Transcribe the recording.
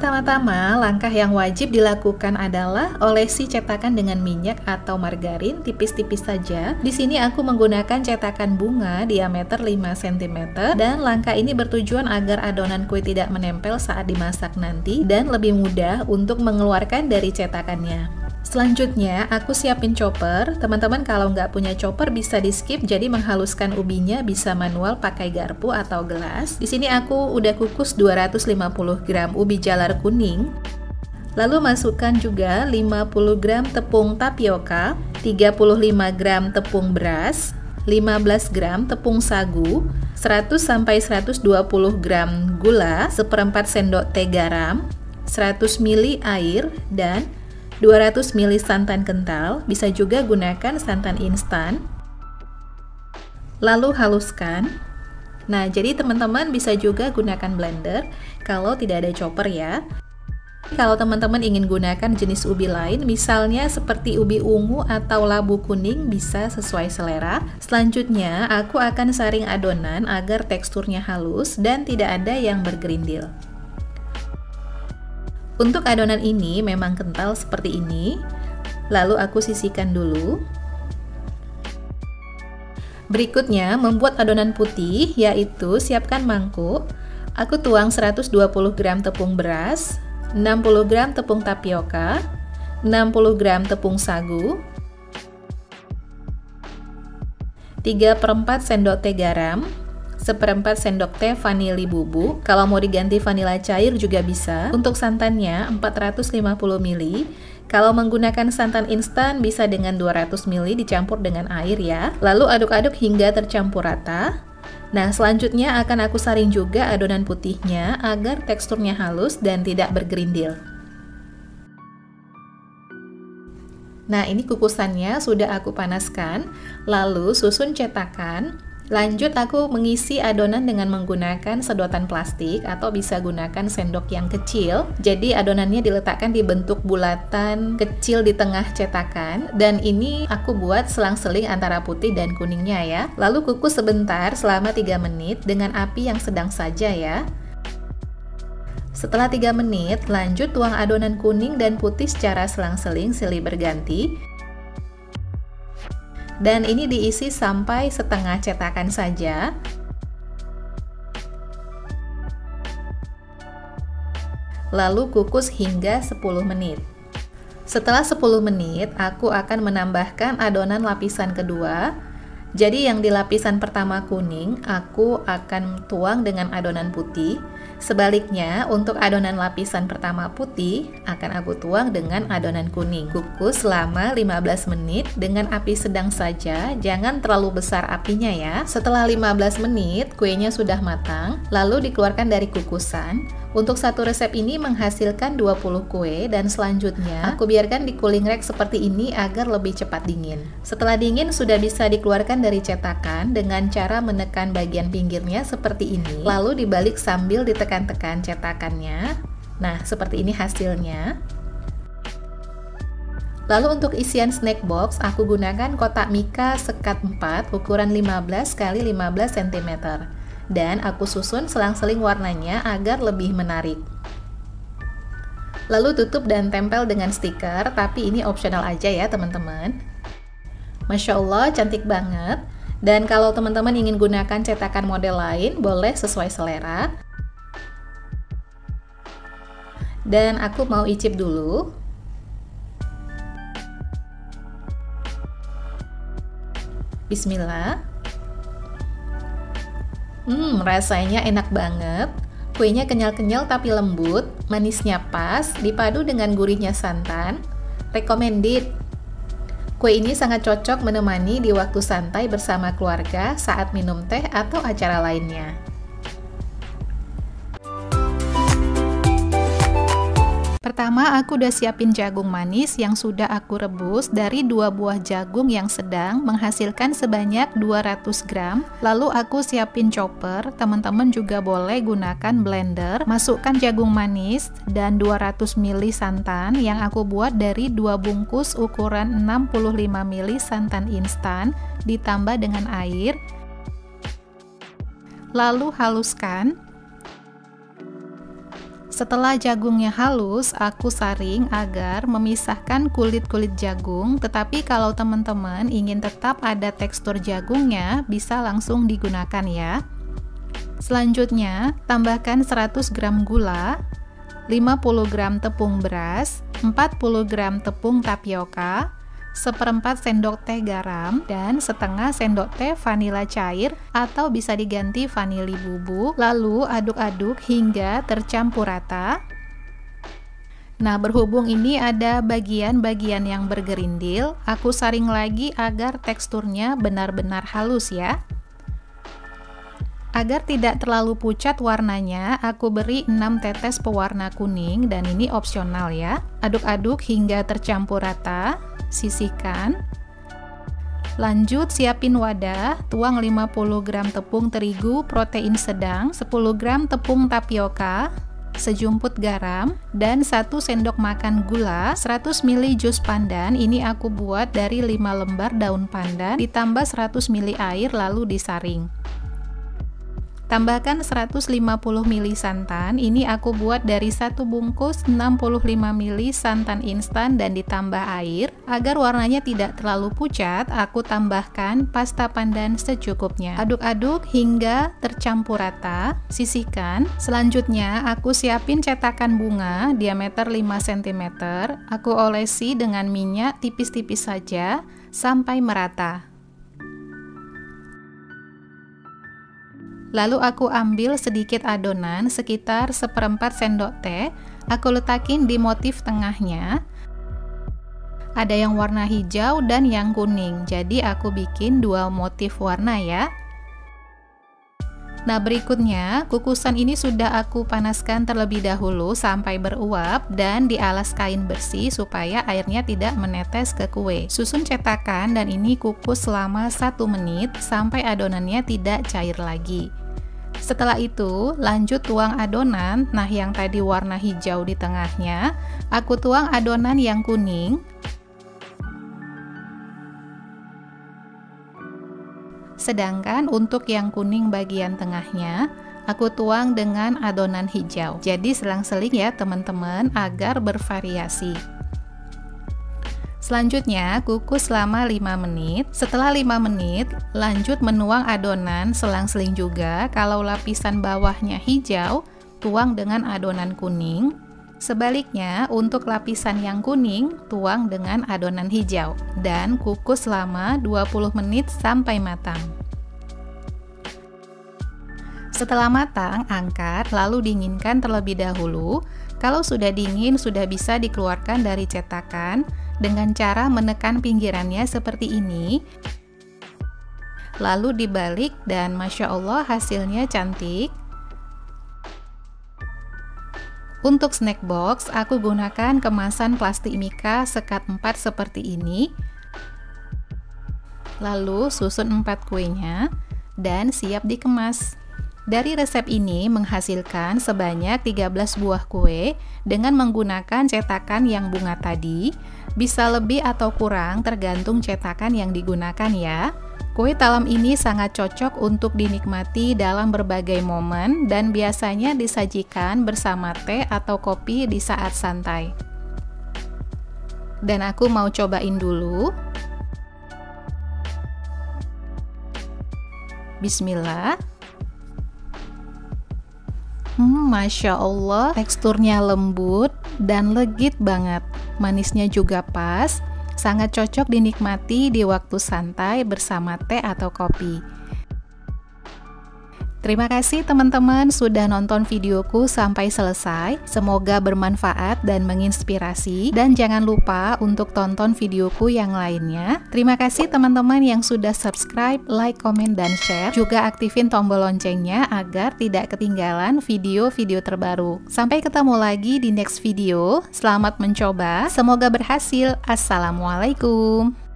Pertama-tama, langkah yang wajib dilakukan adalah olesi cetakan dengan minyak atau margarin tipis-tipis saja. Di sini aku menggunakan cetakan bunga diameter 5 cm dan langkah ini bertujuan agar adonan kue tidak menempel saat dimasak nanti dan lebih mudah untuk mengeluarkan dari cetakannya. Selanjutnya, aku siapin chopper. Teman-teman kalau nggak punya chopper bisa di skip, jadi menghaluskan ubinya bisa manual pakai garpu atau gelas. Di sini aku udah kukus 250 gram ubi jalar kuning. Lalu masukkan juga 50 gram tepung tapioka, 35 gram tepung beras, 15 gram tepung sagu, 100-120 gram gula, 1/4 sendok teh garam, 100 ml air, dan 200 ml santan kental, bisa juga gunakan santan instan. Lalu haluskan. Nah, jadi teman-teman bisa juga gunakan blender kalau tidak ada chopper ya. Kalau teman-teman ingin gunakan jenis ubi lain, misalnya seperti ubi ungu atau labu kuning, bisa sesuai selera. Selanjutnya, aku akan saring adonan agar teksturnya halus dan tidak ada yang bergerindil. Untuk adonan ini memang kental seperti ini, lalu aku sisihkan dulu. Berikutnya, membuat adonan putih, yaitu siapkan mangkuk. Aku tuang 120 gram tepung beras, 60 gram tepung tapioka, 60 gram tepung sagu, 3/4 sendok teh garam, 1/4 sendok teh vanili bubuk. Kalau mau diganti vanila cair juga bisa. Untuk santannya 450 ml. Kalau menggunakan santan instan bisa dengan 200 ml dicampur dengan air ya. Lalu aduk-aduk hingga tercampur rata. Nah, selanjutnya akan aku saring juga adonan putihnya agar teksturnya halus dan tidak bergerindil. Nah, ini kukusannya sudah aku panaskan. Lalu susun cetakan. Lanjut aku mengisi adonan dengan menggunakan sedotan plastik atau bisa gunakan sendok yang kecil. Jadi adonannya diletakkan di bentuk bulatan kecil di tengah cetakan, dan ini aku buat selang-seling antara putih dan kuningnya ya. Lalu kukus sebentar selama 3 menit dengan api yang sedang saja ya. Setelah 3 menit, lanjut tuang adonan kuning dan putih secara selang-seling silih berganti. Dan ini diisi sampai setengah cetakan saja. Lalu kukus hingga 10 menit. Setelah 10 menit, aku akan menambahkan adonan lapisan kedua. Jadi yang di lapisan pertama kuning, aku akan tuang dengan adonan putih. Sebaliknya, untuk adonan lapisan pertama putih, akan aku tuang dengan adonan kuning. Kukus selama 15 menit dengan api sedang saja, jangan terlalu besar apinya ya. Setelah 15 menit, kuenya sudah matang, lalu dikeluarkan dari kukusan. Untuk satu resep ini menghasilkan 20 kue, dan selanjutnya aku biarkan di cooling rack seperti ini agar lebih cepat dingin. Setelah dingin, sudah bisa dikeluarkan dari cetakan dengan cara menekan bagian pinggirnya seperti ini, lalu dibalik sambil ditekan-tekan cetakannya. Nah, seperti ini hasilnya. Lalu untuk isian snack box, aku gunakan kotak mika sekat 4 ukuran 15 x 15 cm. Dan aku susun selang-seling warnanya agar lebih menarik. Lalu tutup dan tempel dengan stiker, tapi ini opsional aja ya teman-teman. Masya Allah, cantik banget. Dan kalau teman-teman ingin gunakan cetakan model lain, boleh sesuai selera. Dan aku mau icip dulu. Bismillah. Rasanya enak banget. Kuenya kenyal-kenyal tapi lembut, manisnya pas, dipadu dengan gurihnya santan. Recommended. Kue ini sangat cocok menemani di waktu santai bersama keluarga saat minum teh atau acara lainnya. Pertama, aku udah siapin jagung manis yang sudah aku rebus dari 2 buah jagung yang sedang menghasilkan sebanyak 200 gram. Lalu aku siapin chopper, teman-teman juga boleh gunakan blender. Masukkan jagung manis dan 200 ml santan yang aku buat dari 2 bungkus ukuran 65 ml santan instan ditambah dengan air. Lalu haluskan. Setelah jagungnya halus, aku saring agar memisahkan kulit-kulit jagung. Tetapi kalau teman-teman ingin tetap ada tekstur jagungnya, bisa langsung digunakan ya. Selanjutnya, tambahkan 100 gram gula, 50 gram tepung beras, 40 gram tepung tapioka, 1/4 sendok teh garam, dan setengah sendok teh vanila cair atau bisa diganti vanili bubuk. Lalu aduk-aduk hingga tercampur rata. Nah, berhubung ini ada bagian-bagian yang bergerindil, aku saring lagi agar teksturnya benar-benar halus ya. Agar tidak terlalu pucat warnanya, aku beri 6 tetes pewarna kuning dan ini opsional ya. Aduk-aduk hingga tercampur rata, sisihkan. Lanjut siapin wadah, tuang 50 gram tepung terigu protein sedang, 10 gram tepung tapioka, sejumput garam, dan 1 sendok makan gula, 100 ml jus pandan. Ini aku buat dari 5 lembar daun pandan, ditambah 100 ml air lalu disaring. Tambahkan 150 ml santan, ini aku buat dari 1 bungkus 65 ml santan instan dan ditambah air. Agar warnanya tidak terlalu pucat, aku tambahkan pasta pandan secukupnya. Aduk-aduk hingga tercampur rata, sisihkan. Selanjutnya, aku siapin cetakan bunga diameter 5 cm. Aku olesi dengan minyak tipis-tipis saja sampai merata. Lalu aku ambil sedikit adonan sekitar 1/4 sendok teh, aku letakin di motif tengahnya. Ada yang warna hijau dan yang kuning, jadi aku bikin 2 motif warna ya. Nah, berikutnya kukusan ini sudah aku panaskan terlebih dahulu sampai beruap dan dialas kain bersih supaya airnya tidak menetes ke kue. Susun cetakan dan ini kukus selama 1 menit sampai adonannya tidak cair lagi. Setelah itu, lanjut tuang adonan. Nah, yang tadi warna hijau di tengahnya, aku tuang adonan yang kuning. Sedangkan untuk yang kuning bagian tengahnya, aku tuang dengan adonan hijau. Jadi selang-seling ya teman-teman agar bervariasi. Selanjutnya kukus selama 5 menit. Setelah 5 menit, lanjut menuang adonan selang-seling juga. Kalau lapisan bawahnya hijau, tuang dengan adonan kuning. Sebaliknya, untuk lapisan yang kuning, tuang dengan adonan hijau. Dan kukus selama 20 menit sampai matang. Setelah matang, angkat, lalu dinginkan terlebih dahulu. Kalau sudah dingin, sudah bisa dikeluarkan dari cetakan dengan cara menekan pinggirannya seperti ini. Lalu dibalik dan Masya Allah hasilnya cantik. Untuk snack box, aku gunakan kemasan plastik mika sekat 4 seperti ini. Lalu susun 4 kuenya dan siap dikemas. Dari resep ini menghasilkan sebanyak 13 buah kue dengan menggunakan cetakan yang bunga tadi. Bisa lebih atau kurang tergantung cetakan yang digunakan ya. Kue talam ini sangat cocok untuk dinikmati dalam berbagai momen dan biasanya disajikan bersama teh atau kopi di saat santai. Dan aku mau cobain dulu. Bismillah. Masya Allah, teksturnya lembut dan legit banget. Manisnya juga pas, sangat cocok dinikmati di waktu santai bersama teh atau kopi. Terima kasih teman-teman sudah nonton videoku sampai selesai. Semoga bermanfaat dan menginspirasi. Dan jangan lupa untuk tonton videoku yang lainnya. Terima kasih teman-teman yang sudah subscribe, like, komen, dan share. Juga aktifin tombol loncengnya agar tidak ketinggalan video-video terbaru. Sampai ketemu lagi di next video. Selamat mencoba, semoga berhasil. Assalamualaikum.